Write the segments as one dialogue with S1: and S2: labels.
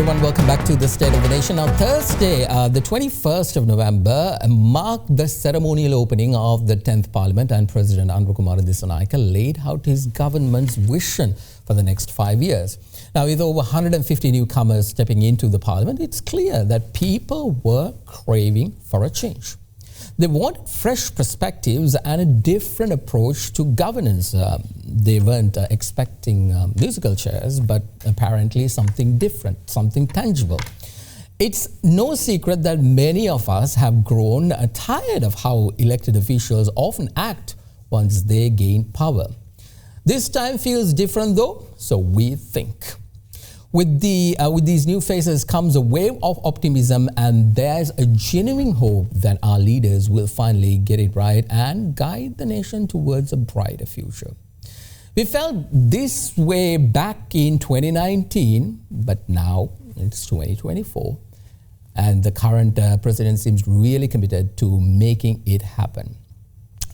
S1: everyone, welcome back to the State of the Nation. Now, Thursday, the 21st of November, marked the ceremonial opening of the 10th Parliament, and President Anil Jayantha Fernando laid out his government's vision for the next 5 years. Now, with over 150 newcomers stepping into the Parliament, it's clear that people were craving for a change. They want fresh perspectives and a different approach to governance. They weren't expecting musical chairs, but apparently something different, something tangible. It's no secret that many of us have grown tired of how elected officials often act once they gain power. This time feels different though, so we think. With these new faces comes a wave of optimism, and there's a genuine hope that our leaders will finally get it right and guide the nation towards a brighter future. We felt this way back in 2019, but now it's 2024, and the current president seems really committed to making it happen.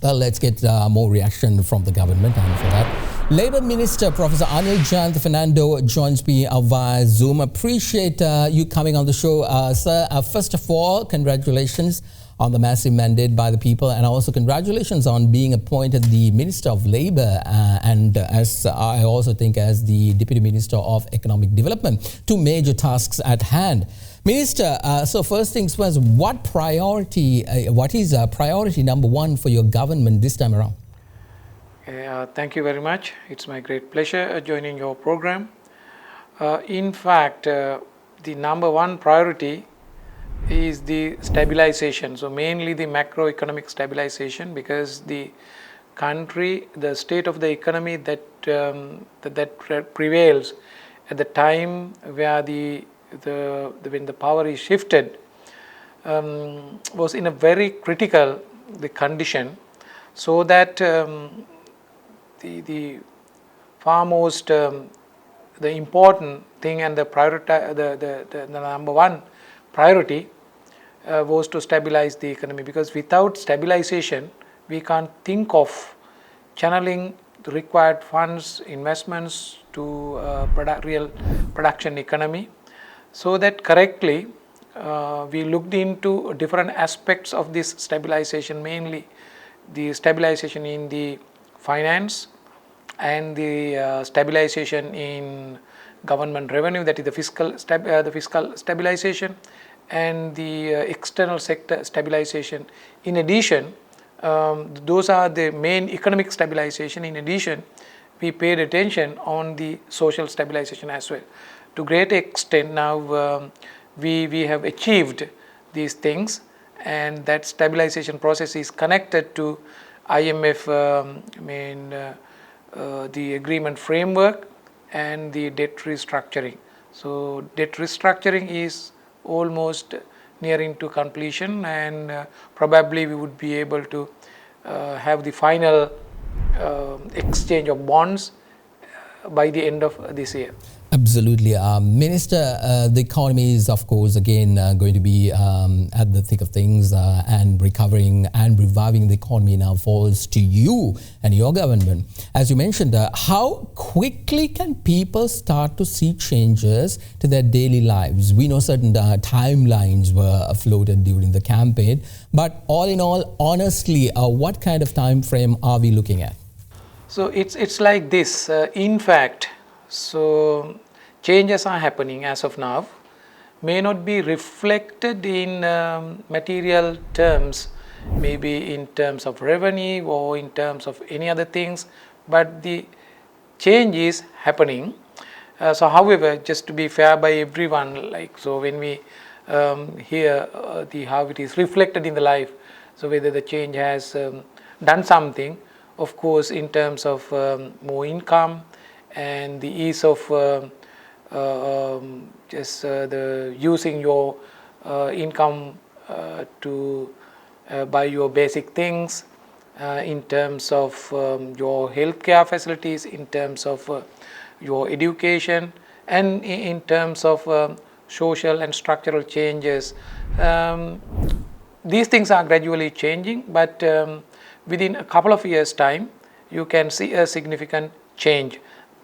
S1: Well, let's get more reaction from the government, and for that, Labour Minister Prof. Anil Jayantha Fernando joins me via Zoom. Appreciate you coming on the show, sir. First of all, congratulations on the massive mandate by the people, and also congratulations on being appointed the Minister of Labour and as I also think as the Deputy Minister of Economic Development, two major tasks at hand. Minister, so first things first, what is priority number one for your government this time around?
S2: Thank you very much. It's my great pleasure joining your program. In fact, the number one priority is the stabilization. So mainly the macroeconomic stabilization, because the country, the state of the economy that prevails at the time where when the power is shifted was in a very critical condition, so that the foremost the important thing and the number one priority was to stabilize the economy, because without stabilization we can't think of channeling the required funds, investments to real production economy. So that correctly we looked into different aspects of this stabilization, mainly the stabilization in the finance and the stabilization in government revenue, that is the fiscal stabilization, and the external sector stabilization. In addition, those are the main economic stabilization. In addition, we paid attention on the social stabilization as well. To great extent now we have achieved these things, and that stabilization process is connected to IMF the agreement framework and the debt restructuring. So debt restructuring is almost nearing to completion, and probably we would be able to have the final exchange of bonds by the end of this year.
S1: Absolutely. Minister, the economy is, of course, again going to be at the thick of things, and recovering and reviving the economy now falls to you and your government. As you mentioned, how quickly can people start to see changes to their daily lives? We know certain timelines were floated during the campaign, but all in all, honestly, what kind of time frame are we looking at?
S2: So it's like this. In fact, so changes are happening as of now, may not be reflected in material terms, maybe in terms of revenue or in terms of any other things, but the change is happening. So however, just to be fair by everyone, like, so when we hear how it is reflected in the life, so whether the change has done something, of course, in terms of more income and the ease of the using your income to buy your basic things, in terms of your healthcare facilities, in terms of your education, and in terms of social and structural changes. These things are gradually changing, but within a couple of years' time, you can see a significant change,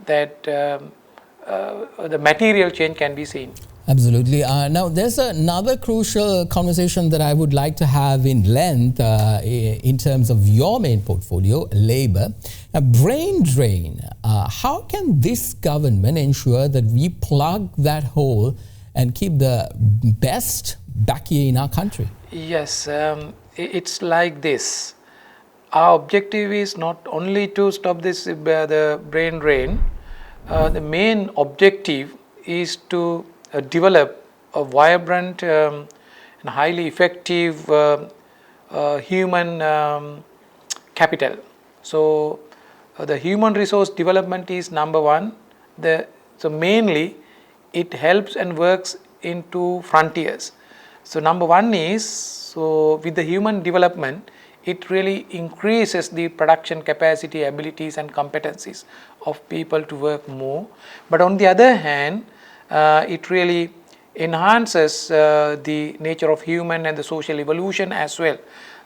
S2: that the material change can be seen.
S1: Absolutely. Now, there's another crucial conversation that I would like to have in length in terms of your main portfolio, Labour. Brain drain. How can this government ensure that we plug that hole and keep the best back here in our country?
S2: Yes, it's like this. Our objective is not only to stop this the brain drain. The main objective is to develop a vibrant and highly effective human capital. So the human resource development is number one. So mainly it helps and works in two frontiers. So number one is, so with the human development, it really increases the production capacity, abilities and competencies of people to work more. But on the other hand, it really enhances the nature of human and the social evolution as well.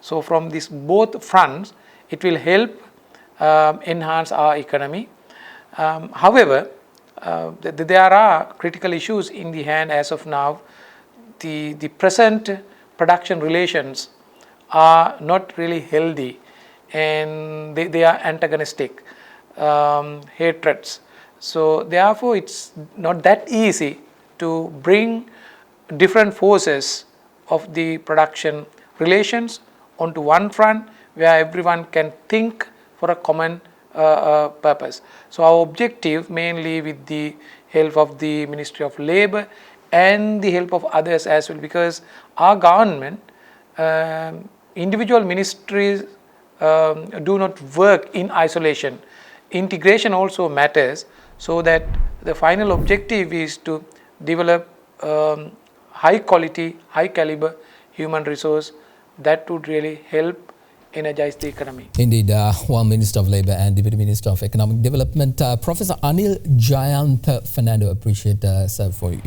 S2: So from these both fronts, it will help enhance our economy. However, there are critical issues in the hand as of now. The present production relations are not really healthy, and they are antagonistic hatreds. So therefore it's not that easy to bring different forces of the production relations onto one front where everyone can think for a common purpose. So our objective, mainly with the help of the Ministry of Labour and the help of others as well, because our government, individual ministries do not work in isolation. Integration also matters, so that the final objective is to develop high quality, high caliber human resource that would really help energize the economy.
S1: Indeed, while Minister of Labour and Deputy Minister of Economic Development, Professor Anil Jayantha Fernando, appreciate sir for your